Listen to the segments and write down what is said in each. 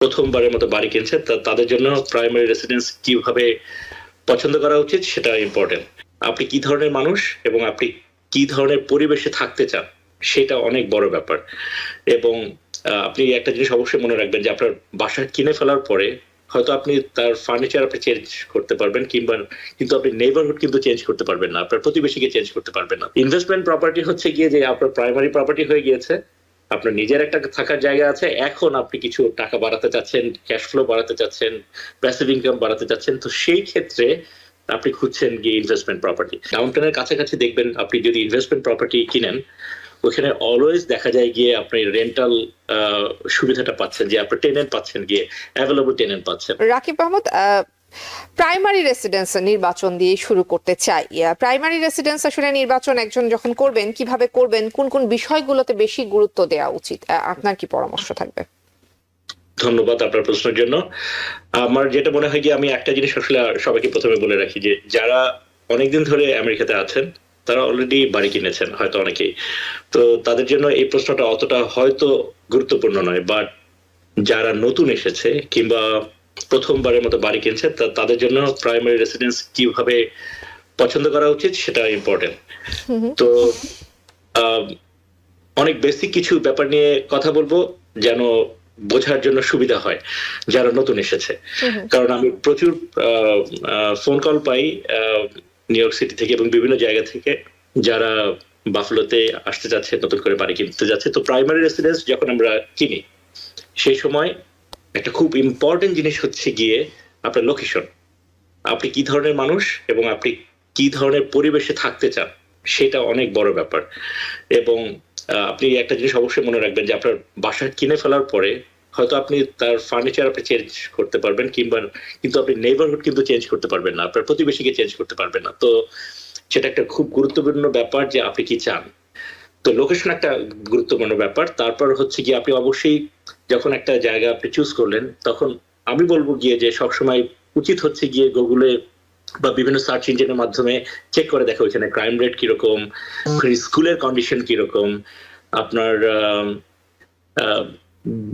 প্রথমবারের মতো বাড়ি কিনছে তাদের জন্য প্রাইমারি রেসিডেন্স কিভাবে পছন্দ করা উচিত সেটা ইম্পর্টেন্ট। আপনি কি ধরনের মানুষ এবং আপনি কি ধরনের পরিবেশে থাকতে চান সেটা অনেক বড় ব্যাপার। এবং আপনি একটা জিনিস অবশ্যই মনে রাখবেন যে আপনার বাসা কিনে ফেলার পরে হয়তো আপনি তার ফার্নিচার আপনি চেঞ্জ করতে পারবেন কিন্তু আপনি নেইবারহুড কিন্তু চেঞ্জ করতে পারবেন না, আপনার প্রতিবেশীকে চেঞ্জ করতে পারবেন না। ইনভেস্টমেন্ট প্রপার্টি হচ্ছে গিয়ে যে আপনার প্রাইমারি প্রপার্টি হয়ে গিয়েছে, আপনার নিজের একটা থাকার জায়গা আছে, এখন আপনি কিছু টাকা বাড়াতে চাচ্ছেন, ক্যাশ ফ্লো বাড়াতে চাচ্ছেন, প্যাসিভ ইনকাম বাড়াতে চাচ্ছেন, তো সেই ক্ষেত্রে আপনি খুঁজছেন গিয়ে ইনভেস্টমেন্ট প্রপার্টি। ডাউনটাউনের কাছাকাছি দেখবেন আপনি যদি ইনভেস্টমেন্ট প্রপার্টি কিনেন, ওখানে অলওয়েজ দেখা যায় গিয়ে আপনি রেন্টাল সুবিধাটা পাচ্ছেন, যে আপনি টেনেন্ট পাচ্ছেন, গিয়ে অ্যাভেলেবল টেনেন্ট পাচ্ছেন। রাকিব আহমদ, প্রাইমারি রেসিডেন্স নির্বাচন দিয়ে শুরু করতে চাই। প্রাইমারি রেসিডেন্স আসলে নির্বাচন একজন যখন করবেন, কিভাবে করবেন, কোন কোন বিষয়গুলোতে বেশি গুরুত্ব দেওয়া উচিত, আপনার কি পরামর্শ থাকবে? ধন্যবাদ আপনার প্রশ্নের জন্য। আমার যেটা মনে হয় যে আমি একটা জিনিস আসলে সবাইকে প্রথমে বলে রাখি, যে যারা অনেকদিন ধরে আমেরিকাতে আছেন তারা অলরেডি বাড়ি কিনেছেন হয়তো অনেকেই, তো তাদের জন্য এই প্রশ্নটা অতটা হয়তো গুরুত্বপূর্ণ নয়। বাট যারা নতুন এসেছে কিংবা প্রথমবারের মতো বাড়ি কিনছে তাদের জন্য প্রাইমারি রেসিডেন্স কিভাবে পছন্দ করা উচিত সেটা ইম্পর্টেন্ট। তো অনেক বেসিক কিছু ব্যাপার নিয়ে কথা বলবো যেন বোঝার জন্য সুবিধা হয় যারা নতুন এসেছে। কারণ আমি প্রচুর ফোন কল পাই নিউ ইয়র্ক সিটি থেকে এবং বিভিন্ন জায়গা থেকে যারা বাফলোতে আসতে যাচ্ছে, নতুন করে বাড়ি কিনতে যাচ্ছে। তো প্রাইমারি রেসিডেন্স যখন আমরা কিনি সেই সময় একটা খুব ইম্পর্টেন্ট জিনিস হচ্ছে গিয়ে আপনার লোকেশন, আপনি কি ধরনের মানুষ এবং আপনি কি ধরনের পরিবেশে থাকতে চান সেটা অনেক বড় ব্যাপার। এবং আপনি একটা জিনিস অবশ্যই মনে রাখবেন যে আপনার বাসা কিনে ফেলার পরে হয়তো আপনি তার ফার্নিচার আপনি চেঞ্জ করতে পারবেন কিন্তু আপনি নেইবারহুড কিন্তু চেঞ্জ করতে পারবেন না, আপনার প্রতিবেশীকে চেঞ্জ করতে পারবেন না। তো সেটা একটা খুব গুরুত্বপূর্ণ ব্যাপার যে আপনি কি চান। তো লোকেশন একটা গুরুত্বপূর্ণ ব্যাপার। তারপর হচ্ছে গিয়ে আপনি অবশ্যই যখন একটা জায়গা আপনি চুজ করলেন, তখন আমি বলবো গিয়ে যে সবসময় উচিত হচ্ছে গিয়ে গুগলে বা বিভিন্ন সার্চ ইঞ্জিনের মাধ্যমে চেক করে দেখা ওইখানে ক্রাইম রেট কিরকম, স্কুলের কন্ডিশন কিরকম, আপনার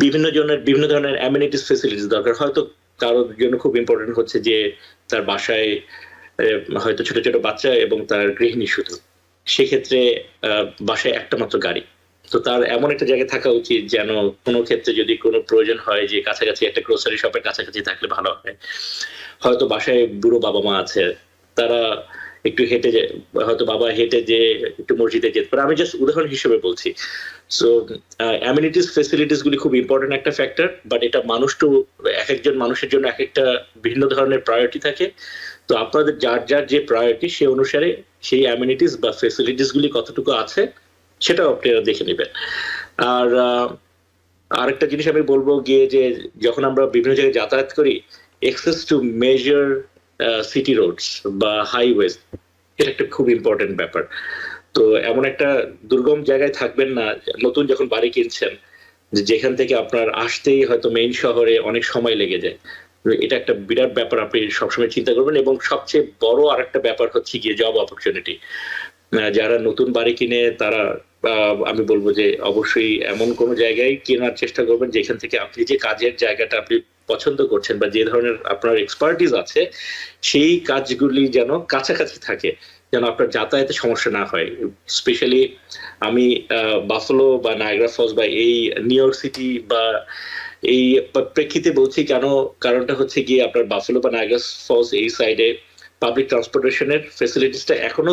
বিভিন্ন ধরনের অ্যামিনিটিস ফেসিলিটিস দরকার। হয়তো কারোর জন্য খুব ইম্পর্টেন্ট হচ্ছে যে তার বাসায় হয়তো ছোট ছোট বাচ্চা এবং তার গৃহিণী শুধু, সেক্ষেত্রে বাসায় একটা মাত্র গাড়ি, তো তার এমন একটা জায়গায় থাকা উচিত যেন কোনো ক্ষেত্রে যদি কোনো প্রয়োজন হয় যে কাছাকাছি একটা গ্রোসারি শপের কাছাকাছি থাকলে ভালো হয়। হয়তো বাসায় বুড়ো বাবা মা আছে, তারা একটু হেঁটে হয়তো বাবা হেঁটে যে একটু মসজিদে যেতে পারে, আমি জাস্ট উদাহরণ হিসেবে বলছি। সো অ্যামিনিটিস ফেসিলিটিস গুলি খুব ইম্পর্টেন্ট একটা ফ্যাক্টর, বাট এটা এক একজন মানুষের জন্য এক একটা ভিন্ন ধরনের প্রায়োরিটি থাকে। তো আপনাদের যার যার যে প্রায়োরিটি সে অনুসারে সেই অ্যামিনিটিস বা ফেসিলিটিস গুলি কতটুকু আছে সেটাও আপনারা দেখে নেবেন। আর আরেকটা জিনিস আমি বলবো গিয়ে যে যখন আমরা বিভিন্ন জায়গায় যাতায়াত করি, access to major city roads বা হাইওয়েজ, এটা একটা খুব ইম্পর্টেন্ট ব্যাপার। তো এমন একটা দুর্গম জায়গায় থাকবেন না নতুন যখন বাড়ি কিনছেন যেখান থেকে আপনার আসতেই হয়তো মেইন শহরে অনেক সময় লেগে যায়। এটা একটা বিরাট ব্যাপার, আপনি সবসময় চিন্তা করবেন। এবং সবচেয়ে বড় আরেকটা ব্যাপার হচ্ছে গিয়ে জব অপরচুনিটি। যারা নতুন বাড়ি কিনে তারা আমি বলবো যে অবশ্যই এমন কোনো জায়গায় কেনার চেষ্টা করবেন যেখান থেকে আপনি যে কাজের জায়গাটা আপনি পছন্দ করছেন বা যে ধরনের আপনার এক্সপার্টিস আছে সেই কাজগুলি যেন কাছাকাছি থাকে, যেন আপনার যাতায়াতে সমস্যা না হয়। স্পেশালি আমি বাফলো বা নায়াগ্রা ফলস বা এই নিউ ইয়র্ক সিটি বা এই প্রেক্ষিতে বলছি কেন, কারণটা হচ্ছে গিয়ে আপনার বাফলো বা নায়াগ্রা ফলস এই সাইডে পাবলিক ট্রান্সপোর্টেশনের ফেসিলিটিসটা এখনো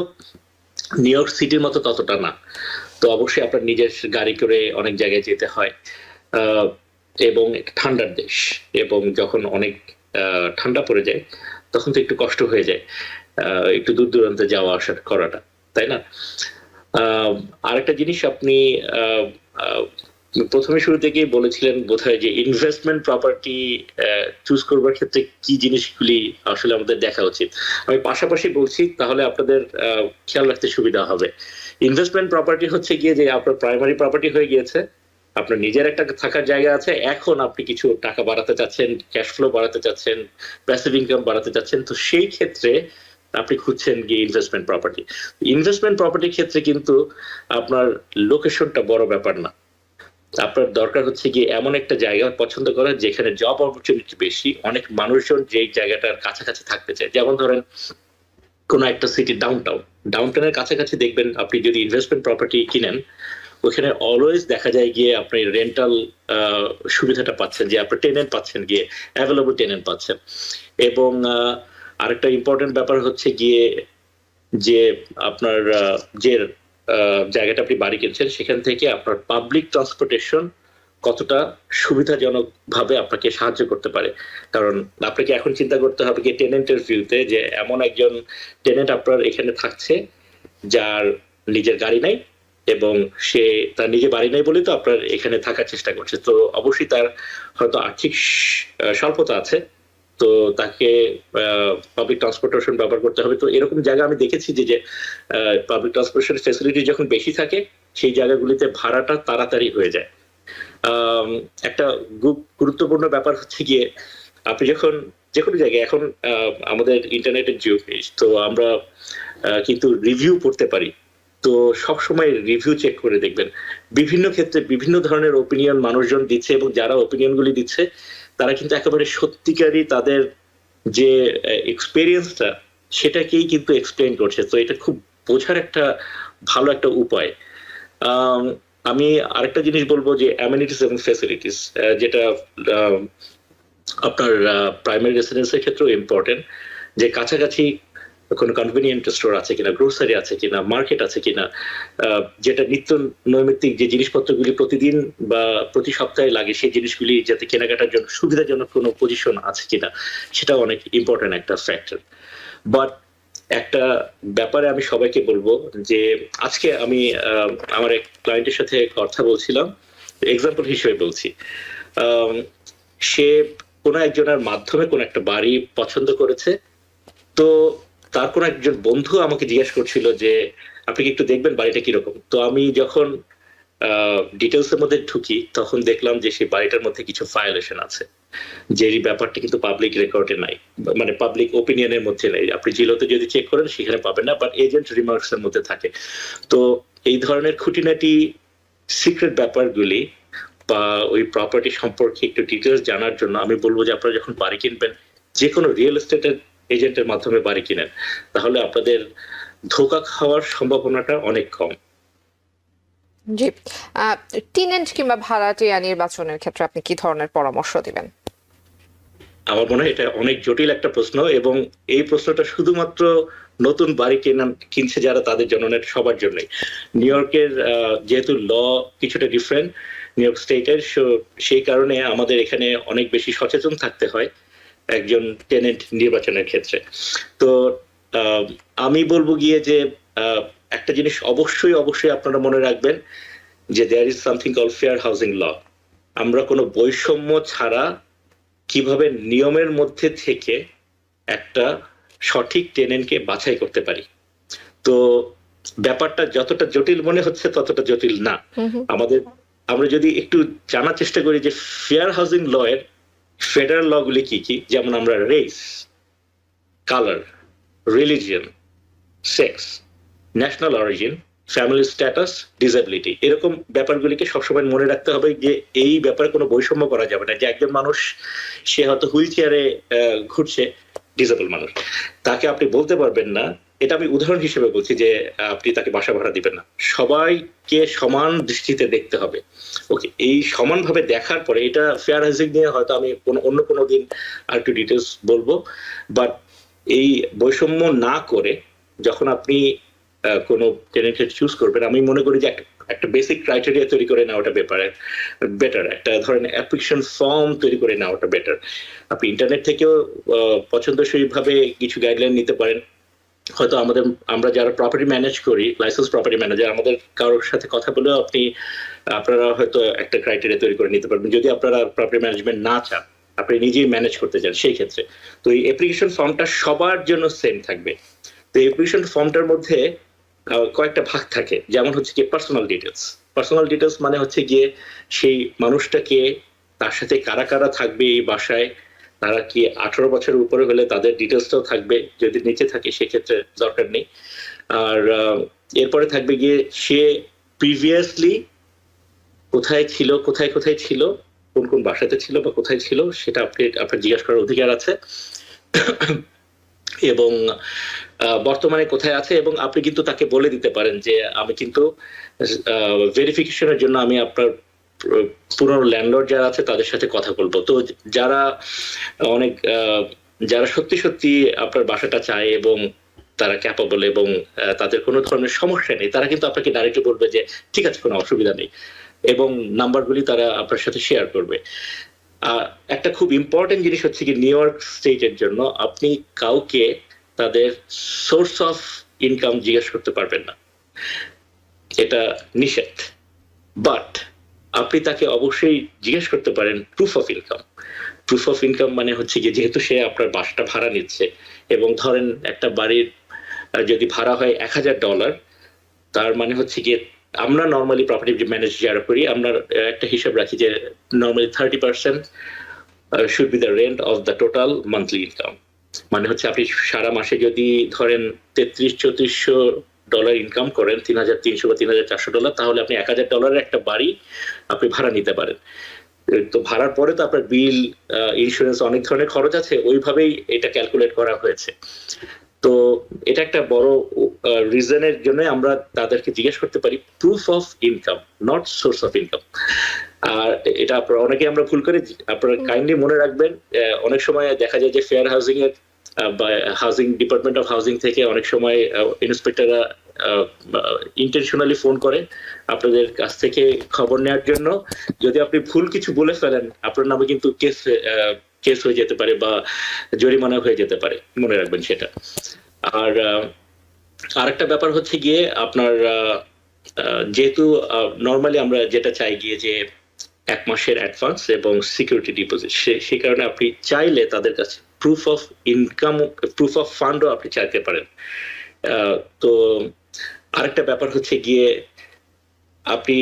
নিউ ইয়র্ক সিটির মতো ততটা না। তো অবশ্যই আপনার নিজের গাড়ি করে অনেক জায়গায় যেতে হয়, এবং ঠান্ডার দেশ, এবং যখন অনেক ঠান্ডা পড়ে যায় তখন তো একটু কষ্ট হয়ে যায় একটু দূর দূরান্তে যাওয়া আসা করাটা, তাই না? আরেকটা জিনিস আপনি প্রথমে শুরু থেকেই বলেছিলেন বোধহয় যে ইনভেস্টমেন্ট প্রপার্টি চুজ করবার ক্ষেত্রে কি জিনিসগুলি আসলে আমাদের দেখা উচিত। আমি পাশাপাশি বলছি তাহলে আপনাদের খেয়াল রাখতে সুবিধা হবে। ইনভেস্টমেন্ট প্রপার্টি হচ্ছে গিয়ে যে আপনার প্রাইমারি প্রপার্টি হয়ে গিয়েছে, আপনার নিজের একটা থাকার জায়গা আছে, এখন আপনি কিছু টাকা বাড়াতে চাচ্ছেন, ক্যাশ ফ্লো বাড়াতে চাচ্ছেন, প্যাসিভ ইনকাম বাড়াতে চাচ্ছেন, তো সেই ক্ষেত্রে আপনি খুঁজছেন গিয়ে ইনভেস্টমেন্ট প্রপার্টি। ইনভেস্টমেন্ট প্রপার্টির ক্ষেত্রে কিন্তু আপনার লোকেশনটা বড় ব্যাপার না, আপনার দরকার হচ্ছে গিয়ে এমন একটা জায়গা পছন্দ করা যেখানে জব অপরচুনিটি বেশি, অনেক মানুষজন যেই জায়গাটার কাছাকাছি থাকতে চায়। যেমন ধরেন কোন একটা সিটি ডাউনটাউনের কাছাকাছি দেখবেন আপনি যদি ইনভেস্টমেন্ট প্রপার্টি কিনেন, ওখানে অলওয়েজ দেখা যায় গিয়ে আপনি রেন্টাল সুবিধাটা পাচ্ছেন, যে আপনি টেনেন্ট পাচ্ছেন, গিয়ে অ্যাভেলেবল টেনেন্ট পাচ্ছেন। এবং আরেকটা ইম্পর্টেন্ট ব্যাপার হচ্ছে গিয়ে যে আপনার যে জায়গাটা আপনি বাড়ি কিনছেন সেখান থেকে আপনার পাবলিক ট্রান্সপোর্টেশন কতটা সুবিধাজনক ভাবে আপনাকে সাহায্য করতে পারে। কারণ আপনাকে এখন চিন্তা করতে হবে কি টেনেন্টের ভিউতে, যে এমন একজন টেনেন্ট আপনার এখানে থাকছে যার নিজের গাড়ি নাই, এবং সে তার নিজে বাড়ি নাই বলে তো আপনার এখানে থাকার চেষ্টা করছে। তো অবশ্যই তার হয়তো আর্থিক স্বল্পতা আছে, তো তাকে পাবলিক ট্রান্সপোর্টেশন ব্যবহার করতে হবে। তো এরকম জায়গা আমি দেখেছি যে পাবলিক ট্রান্সপোর্টেশন ফ্যাসিলিটি যখন বেশি থাকে সেই জায়গাগুলিতে ভাড়াটা তাড়াতাড়ি হয়ে যায়। একটা গুরুত্বপূর্ণ ব্যাপার হচ্ছে গিয়ে আপনি যখন যে কোনো জায়গায় এখন আমাদের ইন্টারনেটের যুগ, তো আমরা কিন্তু রিভিউ পড়তে পারি। তো সবসময় রিভিউ চেক করে দেখবেন, বিভিন্ন ক্ষেত্রে বিভিন্ন ধরনের ওপিনিয়ন মানুষজন দিচ্ছে, এবং যারা ওপিনিয়ন গুলি দিচ্ছে তারা কিন্তু একেবারে সত্যিকারই তাদের যে এক্সপেরিয়েন্সটা সেটাকেই কিন্তু এক্সপ্লেন করছে। তো এটা খুব বোঝার একটা ভালো একটা উপায়। আমি আরেকটা জিনিস বলবো যে অ্যামেনিটিস এবং ফ্যাসিলিটিস, যেটা আপনার প্রাইমারি রেসিডেন্সের ক্ষেত্রেও ইম্পর্টেন্ট, যে কাছাকাছি কোনো কনভেনিয়েন্ট স্টোর আছে কিনা, গ্রোসারি আছে কিনা, মার্কেট আছে কিনা, যেটা নিত্য নৈমিত্তিক যে জিনিসপত্রগুলি প্রতিদিন বা প্রতি সপ্তাহে লাগে সেই জিনিসগুলি যাতে কেনাকাটার জন্য সুবিধাজনক কোনো পজিশন আছে কিনা, সেটা অনেক ইম্পর্টেন্ট একটা ফ্যাক্টর। বাট একটা ব্যাপারে আমি সবাইকে বলবো যে আজকে আমি আমার এক ক্লায়েন্টের সাথে কথা বলছিলাম, এক্সাম্পল হিসেবে বলছি, সে কোনো একজনের মাধ্যমে কোন একটা বাড়ি পছন্দ করেছে। তো তার কোন একজন বন্ধু আমাকে জিজ্ঞেস করছিল যে আপনি কি একটু দেখবেন বাড়িটা কিরকম। তো আমি যখন ডিটেলস এর মধ্যে ঢুকি তখন দেখলাম যে সেই বাড়িটার মধ্যে কিছু ভায়োলেশন আছে, যে ব্যাপারটা কিন্তু পাবলিক রেকর্ডে নাই, মানে পাবলিক ওপিনিয়নের মধ্যে নেই। আপনি জিলোতে যদি চেক করেন সেখানে পাবেন না, বাট এজেন্ট রিমার্কস এর মধ্যে থাকে। তো এই ধরনের খুঁটিনাটি সিক্রেট ব্যাপারগুলি বা ওই প্রপার্টি সম্পর্কে একটু ডিটেলস জানার জন্য আমি বলবো যে আপনারা যখন বাড়ি কিনবেন যে কোনো রিয়েল এস্টেটের এজেন্টের মাধ্যমে বাড়ি কিনেন, তাহলে আপনাদের ধোঁকা খাওয়ার সম্ভাবনাটা অনেক কম। জি, টেনেন্ট কিংবা ভাড়াটিয়া নির্বাচনের ক্ষেত্রে আপনি কি ধরনের পরামর্শ দিবেন? আমার মনে হয় এটা অনেক জটিল একটা প্রশ্ন, এবং এই প্রশ্নটা শুধুমাত্র নতুন বাড়ি কিনছে যারা তাদের জন্য না, সবার জন্যই। নিউ ইয়র্কের যেহেতু ল কিছুটা ডিফারেন্ট নিউ ইয়র্ক স্টেটের, সেই কারণে আমাদের এখানে অনেক বেশি সচেতন থাকতে হয় একজন টেনেন্ট নির্বাচনের ক্ষেত্রে। তো আমি বলবো গিয়ে যে একটা জিনিস অবশ্যই অবশ্যই আপনারা মনে রাখবেন যে there is something call fair housing law. আমরা কোনো বৈষম্য ছাড়া কিভাবে নিয়মের মধ্যে থেকে একটা সঠিক টেনেন্টকে বাছাই করতে পারি। তো ব্যাপারটা যতটা জটিল মনে হচ্ছে ততটা জটিল না। আমরা যদি একটু জানার চেষ্টা করি যে ফেয়ার হাউজিং ল এর ফেডারেল ল গুলি কি কি, যেমন আমরা race, colour, religion, sex, national origin, family status, disability, এরকম ব্যাপারগুলিকে সবসময় মনে রাখতে হবে যে এই ব্যাপারে কোনো বৈষম্য করা যাবে না। যে একজন মানুষ সে হয়তো হুইল চেয়ারে ঘুরছে, ডিসেবল মানুষ, তাকে আপনি বলতে পারবেন না, এটা আমি উদাহরণ হিসেবে বলছি, যে আপনি তাকে বাসা ভাড়া দিবেন না। সবাইকে সমান দৃষ্টিতে দেখতে হবে। ওকে, এই সমানভাবে দেখার পরে, এটা ফেয়ার হাউজিং নিয়ে হয়তো আমি অন্য কোনো দিন আর একটু ডিটেলস বলবো, বাট এই বৈষম্য না করে যখন আপনি কোনো টেনেন্ট চুজ করবেন, আমি মনে করি যে একটা বেসিক ক্রাইটেরিয়া তৈরি করে নেওয়াটা বেটার। একটা ধরেন অ্যাপ্লিকেশন ফর্ম তৈরি করে নেওয়াটা বেটার। আপনি ইন্টারনেট থেকেও পছন্দসই ভাবে কিছু গাইডলাইন নিতে পারেন। হয়তো আমরা যারা প্রপার্টি ম্যানেজ করি, লাইসেন্স প্রপার্টি ম্যানেজার, আমাদের কারোর সাথে কথা বলেও আপনারা হয়তো একটা ক্রাইটেরিয়া তৈরি করে নিতে পারবেন, যদি আপনারা প্রপার্টি ম্যানেজমেন্ট না চান, আপনি নিজেই ম্যানেজ করতে চান সেই ক্ষেত্রে। তো এই অ্যাপ্লিকেশন ফর্মটা সবার জন্য সেম থাকবে। তো অ্যাপ্লিকেশন ফর্মটার মধ্যে কয়েকটা ভাগ থাকে, যেমন হচ্ছে কি পার্সোনাল ডিটেলস মানে হচ্ছে গিয়ে সেই মানুষটাকে, তার সাথে কারা কারা থাকবে এই বাসায়, তারা কি 18 বছরের উপরে হলে তাদের ডিটেলসটাও থাকবে, যদি নিচে থাকে সেক্ষেত্রে দরকার নেই। আর এরপরে থাকবে গিয়ে সে প্রিভিয়াসলি কোথায় ছিল, কোথায় কোথায় ছিল, কোন কোন বাসাতে ছিল বা কোথায় ছিল, সেটা আপনার জিজ্ঞাসা করার অধিকার আছে। এবং বর্তমানে কোথায় আছে, এবং আপনি কিন্তু তাকে বলে দিতে পারেন যে আমি কিন্তু ভেরিফিকেশনের জন্য আমি আপনার পুরনো ল্যান্ডলর্ড যারা আছে তাদের সাথে কথা বলবো। তো যারা অনেক যারা সত্যি সত্যি আপনার বাসাটা চায় এবং তারা ক্যাপাবল এবং তাদের কোনো ধরনের সমস্যা নেই, তারা কিন্তু আপনাকে ডাইরেক্টলি বলবে যে ঠিক আছে, কোনো অসুবিধা নেই, এবং নাম্বারগুলি তারা আপনার সাথে শেয়ার করবে। একটা খুব ইম্পর্টেন্ট জিনিস হচ্ছে কি, নিউ ইয়র্ক স্টেটের জন্য আপনি কাউকে তাদের সোর্স অফ ইনকাম জিজ্ঞেস করতে পারবেন না, এটা নিষেধ। বাট আপনি তাকে অবশ্যই জিজ্ঞেস করতে পারেন proof of income. Proof of income মানে হচ্ছে কি, যেহেতু সে আপনার বাসাটা ভাড়া নিচ্ছে, এবং ধরেন একটা বাড়ির যদি ভাড়া হয় $1000, তার মানে হচ্ছে গিয়ে আমরা নর্মালি প্রপার্টি ম্যানেজ যারা করি, আমরা একটা হিসাব রাখি যে normally 30% should be the rent of the total monthly income. মানে হচ্ছে আপনি সারা মাসে যদি ধরেন $3300-3400 ইনকাম করেন, $3300 বা $3400, তাহলে আপনি $1000 একটা বাড়ি আপনি ভাড়া নিতে পারেন। তো ভাড়ার পরে তো আপনার বিল, ইন্স্যুরেন্স, অনেক ধরনের খরচ আছে, ওইভাবেই এটা ক্যালকুলেট করা হয়েছে। তো এটা একটা বড় রিজনের জন্য আমরা তাদেরকে জিজ্ঞেস করতে পারি proof of income, not source of income. আর এটা আপনারা অনেকে আমরা ভুল করে, আপনারা কাইন্ডলি মনে রাখবেন, অনেক সময় দেখা যায় যে ফেয়ার হাউজিং এর বা হাউজিং ডিপার্টমেন্ট অফ হাউজিং থেকে অনেক সময় ইন্সপেক্টররা ইন্টেনশনালি ফোন করে আপনাদের কাছ থেকে খবর নেওয়ার জন্য। যদি আপনি ভুল কিছু বলে ফেলেন, আপনার নামে কিন্তু কেস হয়ে যেতে পারে বা জরিমানা হয়ে যেতে পারে, মনে রাখবেন সেটা। আর আরেকটা ব্যাপার হচ্ছে গিয়ে আপনার যেহেতু নর্মালি আমরা যেটা চাই গিয়ে যে 1 মাসের অ্যাডভান্স এবং সিকিউরিটি ডিপোজিট, সেই কারণে আপনি চাইলে তাদের কাছে proof of income, proof of ফান্ডও আপনি চাইতে পারেন। তো আরেকটা ব্যাপার হচ্ছে গিয়ে আপনি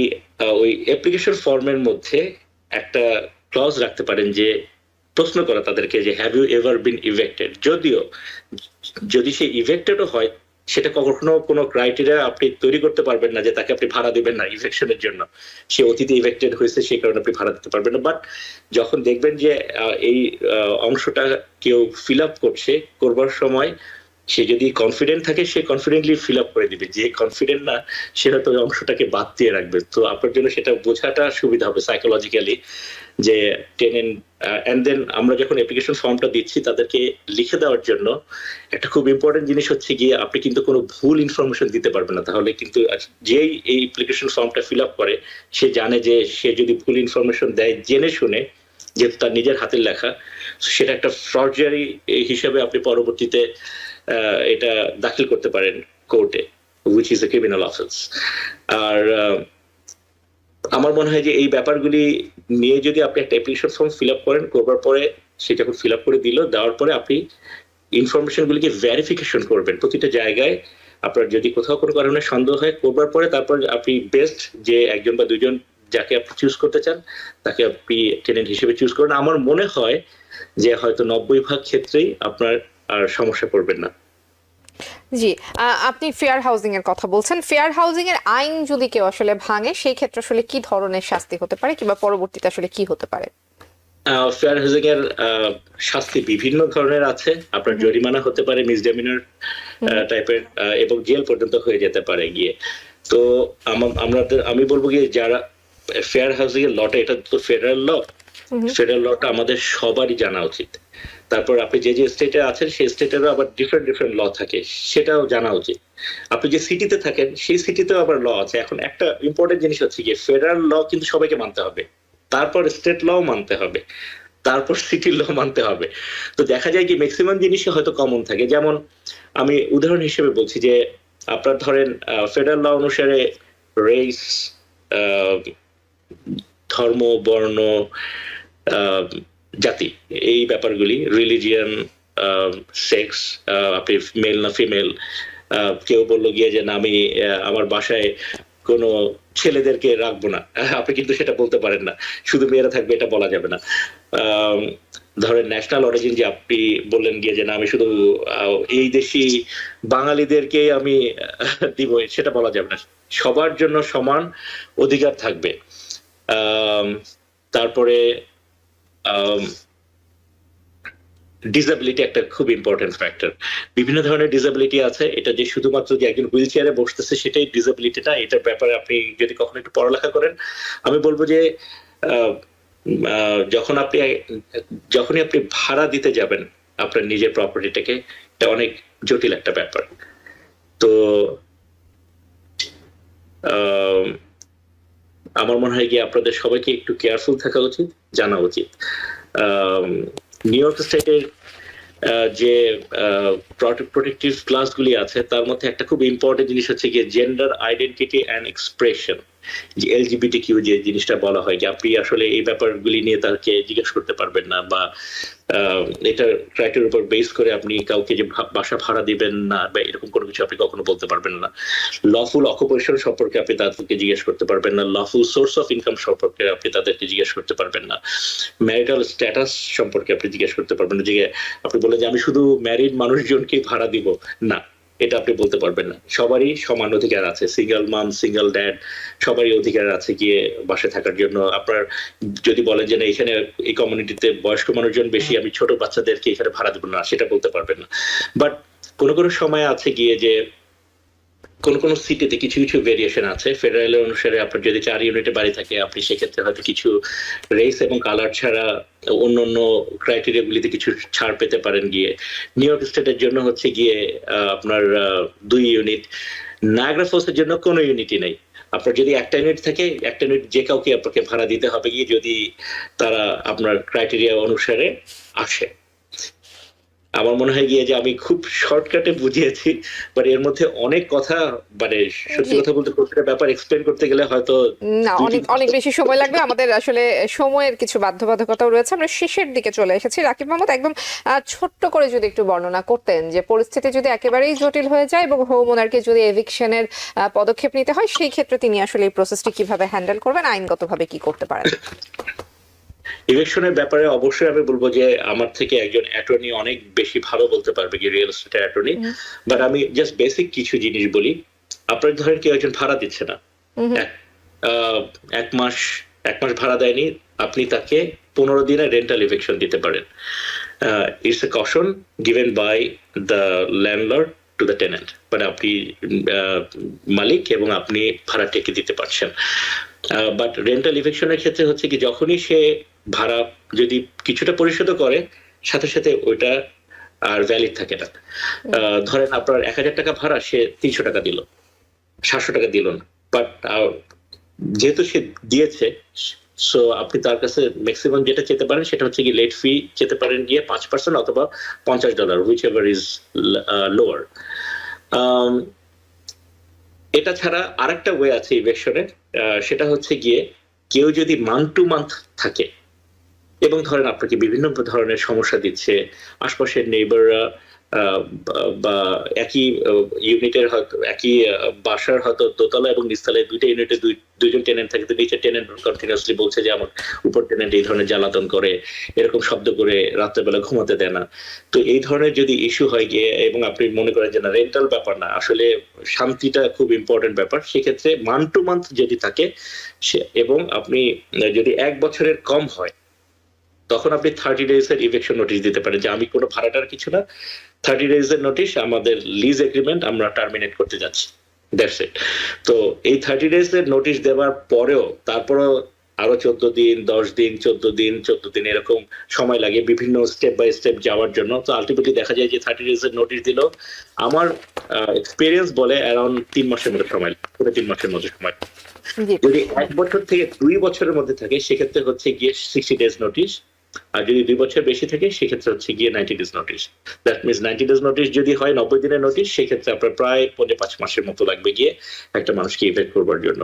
ওই অ্যাপ্লিকেশন ফর্মের মধ্যে একটা ক্লজ রাখতে পারেন যে প্রশ্ন করা তাদেরকে যে হ্যাভ ইউ এভার বিন ইভেক্টেড। যদিও যদি সে ইভেক্টেডও হয়, সেটা কখনো কোনো ক্রাইটেরিয়া আপনি তৈরি করতে পারবেন না যে তাকে আপনি ভাড়া দিবেন না ইভেকশনের জন্য, সে অতীতে ইভেক্টেড হয়েছে সেই কারণে আপনি ভাড়া দিতে পারবেন না। বাট যখন দেখবেন যে এই অংশটা কেউ ফিল আপ করবার সময় সে যদি কনফিডেন্ট থাকে, সে কনফিডেন্টলি ফিল আপ করে দিবে। যে কনফিডেন্ট না, সে হয়তো ওই অংশটাকে বাদ দিয়ে রাখবে। তো আপনার জন্য সেটা বোঝাটা সুবিধা হবে সাইকোলজিক্যালি যে টেনেন্ট। এন্ড দেন আমরা যখন অ্যাপ্লিকেশন ফর্মটা দিচ্ছি তাদেরকে লিখে দেওয়ার জন্য একটা খুব ইম্পর্টেন্ট জিনিস হচ্ছে গিয়ে আপনি কিন্তু কোনো ভুল ইনফরমেশন দিতে পারবেন না। তাহলে কিন্তু যেই এই অ্যাপ্লিকেশন ফর্মটা ফিল আপ করে, সে জানে যে সে যদি ভুল ইনফরমেশন দেয় জেনে শুনে, যেহেতু তার নিজের হাতের লেখা, সেটা একটা ফর্জারি হিসেবে আপনি পরবর্তীতে এটা দাখিল করতে পারেন কোর্টে, which is a criminal offense। আর আমার মনে হয় যে এই ব্যাপারগুলি নিয়ে যদি আপনি একটা অ্যাপ্লিকেশন ফর্ম ফিল আপ করেন, করবার পরে সেটা যখন ফিল আপ করে দেওয়ার পরে আপনি ইনফরমেশনগুলিকে ভেরিফিকেশন করবেন প্রতিটা জায়গায়। আপনার যদি কোথাও কোনো কারণে সন্দেহ হয়, করবার পরে তারপর আপনি বেস্ট যে একজন বা দুজন যাকে আপনি চুজ করতে চান তাকে আপনি টেনেন্ট হিসেবে চুজ করেন। আমার মনে হয় যে হয়তো 90% ক্ষেত্রেই আপনার আর সমস্যা পড়বেন না। জি, আপনি ফেয়ার হাউজিং এর কথা বলছেন। ফেয়ার হাউজিং এর আইন যদি কেউ আসলে ভাঙে, সেই ক্ষেত্রে আসলে কি ধরনের শাস্তি হতে পারে, কিংবা পরবর্তীতে আসলে কি হতে পারে? ফেয়ার হাউজিং এর শাস্তি বিভিন্ন ধরনের আছে। আপনার জরিমানা হতে পারে, মিসডেমিনার টাইপের, এবং জেল পর্যন্ত হয়ে যেতে পারে গিয়ে। তো আমি বলবো গিয়ে যারা ফেয়ার হাউজিং এর লটা, এটা তো ফেডারেল ফেডারেল লটা আমাদের সবারই জানা উচিত। তারপর আপনি যে স্টেটে আছেন সেই স্টেটেরও আবার ডিফারেন্ট ল থাকে, সেটাও জানা উচিত। আপনি যে সিটিতে থাকেন সেই সিটিতেও আবার ল আছে। এখন একটা ইম্পর্টেন্ট জিনিস হচ্ছে গিয়ে ফেডারেল ল কিন্তু সবাইকে মানতে হবে, তারপর স্টেট ল মানতে হবে, তারপর সিটি ল মানতে হবে। তো দেখা যায় কি ম্যাক্সিমাম জিনিসই হয়তো কমন থাকে। যেমন আমি উদাহরণ হিসেবে বলছি যে আপনার ধরেন ফেডারেল ল অনুসারে রেস, ধর্ম, বর্ণ, জাতি, এই ব্যাপারগুলি, রিলিজিয়ান, সেক্স, আপনি মেল না ফিমেল, কেউ বললো গিয়ে যে না আমি আমার বাসায় কোনো ছেলেদেরকে রাখবো না, আপনি কিন্তু সেটা বলতে পারেন না, শুধু মেয়েরা থাকবে, এটা বলা যাবে না। ধরেন ন্যাশনাল অরিজিন, যে আপনি বললেন গিয়ে যে না আমি শুধু এই দেশি বাঙালিদেরকে আমি দিব, সেটা বলা যাবে না। সবার জন্য সমান অধিকার থাকবে। তারপরে ডিসএবিলিটি একটা খুব ইম্পর্টেন্ট ফ্যাক্টর। বিভিন্ন ধরনের ডিসএবিলিটি আছে, এটা যে শুধুমাত্র যে একজন হুইল চেয়ারে বসতেছে সেটাই ডিসএবিলিটি না। এটার ব্যাপারে আপনি যদি কখনো একটু পড়ালেখা করেন, আমি বলবো যে যখনই আপনি ভাড়া দিতে যাবেন আপনার নিজের প্রপার্টিটাকে, এটা অনেক জটিল একটা ব্যাপার। তো আমার মনে হয় কি আপনাদের সবাইকে একটু কেয়ারফুল থাকা উচিত, জানা উচিত। নিউ ইয়র্ক স্টেটের যে প্রোটেক্টিভ ক্লাসগুলি আছে তার মধ্যে একটা খুব ইম্পর্টেন্ট জিনিস হচ্ছে গিয়ে জেন্ডার আইডেন্টিটি অ্যান্ড এক্সপ্রেশন, যে LGBTQ যে জিনিসটা বলা হয় যে আপনি আসলে এই ব্যাপারগুলি নিয়ে তাকে জিজ্ঞেস করতে পারবেন না, বা এটা ক্রাইটেরিয়ার উপর বেস করে আপনি কাউকে যে বাসা ভাড়া দিবেন না বা এরকম কোনো কিছু আপনি কখনো বলতে পারবেন না। লফুল অকুপেশন সম্পর্কে আপনি তাদেরকে জিজ্ঞেস করতে পারবেন না। লফুল সোর্স অফ ইনকাম সম্পর্কে আপনি তাদেরকে জিজ্ঞেস করতে পারবেন না। ম্যারিটাল স্ট্যাটাস সম্পর্কে আপনি জিজ্ঞেস করতে পারবেন না, যে আপনি বলেন যে আমি শুধু ম্যারিড মানুষজনকে ভাড়া দিব না, এটা আপনি বলতে পারবেন না। সবারই সমান অধিকার আছে, সিঙ্গেল মাম, সিঙ্গেল ড্যাড, সবারই অধিকার আছে গিয়ে বাসায় থাকার জন্য। আপনার যদি বলেন যে না এখানে এই কমিউনিটিতে বয়স্ক মানুষজন বেশি, আমি ছোট বাচ্চাদেরকে এখানে ভাড়া দেবো না, সেটা বলতে পারবেন না। বাট কোনো কোনো সময় আছে গিয়ে যে কোন কোন সিটিতে কিছু কিছু ভেরিয়েশন আছে। ফেডারেল অনুসারে আপনার যদি 4 ইউনিটে বাড়ি থাকে, আপনি সেক্ষেত্রে হয়তো কিছু রেস এবং কালার ছাড়া অন্য অন্য ক্রাইটেরিয়া গুলিতে কিছু ছাড় পেতে পারেন গিয়ে। নিউ ইয়র্ক স্টেটের জন্য হচ্ছে গিয়ে আপনার 2 ইউনিট। নায়াগ্রা ফলসের জন্য কোনো ইউনিটই নেই। আপনার যদি একটা ইউনিট থাকে, একটা ইউনিট যে কাউকে আপনাকে ভাড়া দিতে হবে গিয়ে, যদি তারা আপনার ক্রাইটেরিয়া অনুসারে আসে। আমার মনে হয় গিয়ে যে আমি খুব শর্টকাটে বুঝিয়েছি, বাট এর মধ্যে অনেক কথা, মানে সত্যি কথা বলতে প্রত্যেকটা ব্যাপার এক্সপ্লেন করতে গেলে হয়তো না অনেক বেশি সময় লাগবে। আমাদের আসলে সময়ের কিছু বাধ্যবাধকতাও রয়েছে। আমরা শেষের দিকে চলে এসেছি। রাকিব মাহমুদ, একদম ছোট্ট করে যদি একটু বর্ণনা করতেন যে পরিস্থিতি যদি একেবারেই জটিল হয়ে যায় এবং হোম ওনারকে যদি এভিকশনের পদক্ষেপ নিতে হয়, সেই ক্ষেত্রে তিনি আসলে এই প্রসেসটি কিভাবে হ্যান্ডেল করবেন, আইনগতভাবে কি করতে পারেন? ইলেকশনের ব্যাপারে অবশ্যই আমি বলবো যে আমার থেকে একজন অ্যাটর্নি অনেক বেশি ভালো বলতে পারবে, কি রিয়েল এস্টেট অ্যাটর্নি। বাট আমি জাস্ট বেসিক কিছু জিনিস বলি। আপনার ধরেন কেউ একজন ভাড়া দিচ্ছে না, এক মাস ভাড়া দেয়নি, আপনি তাকে 15 দিনের রেন্টাল ইভিকশন দিতে পারেন। It's a caution given by the landlord to the tenant, মানে আপনি মালিক এবং আপনি ভাড়াটিকে দিতে পারছেন। বাট রেন্টাল ইভিকশনের ক্ষেত্রে হচ্ছে কি, যখনই সে ভাড়া যদি কিছুটা পরিশোধ করে, সাথে সাথে ওইটা আর ভ্যালিড থাকে না। ধরেন আপনার 1000 টাকা ভাড়া, সে 300 টাকা দিল, 700 টাকা দিল না। বাট যেহেতু সে দিয়েছে, সো আপনি তার কাছে ম্যাক্সিমাম যেটা চেতে পারেন সেটা হচ্ছে কি লেট ফি চেতে পারেন গিয়ে 5% অথবা $50, হুইচ এভার ইজ লোয়ার। এটা ছাড়া আরেকটা ওয়ে আছে ইভেকশনের, সেটা হচ্ছে গিয়ে কেউ যদি মান্থ টু মান্থ থাকে এবং ধরেন আপনাকে বিভিন্ন ধরনের সমস্যা দিচ্ছে, আশপাশের নেইবাররা বা একই ইউনিটের হয়তো একই বাসার হয়তো দোতলা এবং নিচতলায় দুইটা ইউনিটে দুইজন টেনেন্ট থাকে, তো নিচের টেনেন্ট কন্টিনিউয়াসলি বলছে যে আমার উপর টেনেন্ট এই ধরনের জ্বালাতন করে, এরকম শব্দ করে, রাত্রেবেলা ঘুমাতে দেয় না। তো এই ধরনের যদি ইস্যু হয় গিয়ে এবং আপনি মনে করেন যে না রেন্টাল ব্যাপার না, আসলে শান্তিটা খুব ইম্পর্টেন্ট ব্যাপার, সেক্ষেত্রে মান্থ টু মান্থ যদি থাকে এবং আপনি যদি 1 বছরের কম হয়, তখন আপনি 30 days এর ইভিকশন নোটিশ দিতে পারেন যে আমি কোনো ভাড়াটার কিছু না, 30 days এর নোটিশ, আমাদের লিজ এগ্রিমেন্ট আমরা টার্মিনেট করতে যাচ্ছি, দ্যাটস ইট। তো এই 30 days এর নোটিশ দেওয়ার পরেও তারপরেও আরো 14 দিন, 10 দিন, 14 দিন এরকম সময় লাগে বিভিন্ন স্টেপ বাই স্টেপ যাওয়ার জন্য। তো আলটিমেটলি দেখা যায় যে 30 days এর নোটিশ দিল, আমার এক্সপিরিয়েন্স বলে অ্যারাউন্ড 3 মাসের মতো সময়, পুরো 3 মাসের মতো সময়। যদি 1 বছর থেকে 2 বছরের মধ্যে থাকে, সেক্ষেত্রে হচ্ছে গিয়ে 60 days নোটিশ। আর যদি 2 বছর বেশি থাকে, সেক্ষেত্রে হচ্ছে গিয়ে 90 days notice. That means 90 days notice যদি হয় 90 দিনের নোটিশ, সেক্ষেত্রে আপনার প্রায় 5 মাসের মতো লাগবে গিয়ে একটা মানুষকে ইভেক্ট করবার জন্য।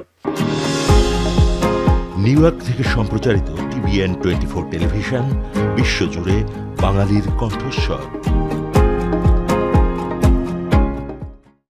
নিউ ইয়র্ক থেকে সম্প্রচারিত TVN 24 টেলিভিশন, বিশ্বজুড়ে বাঙালির কণ্ঠস্বর।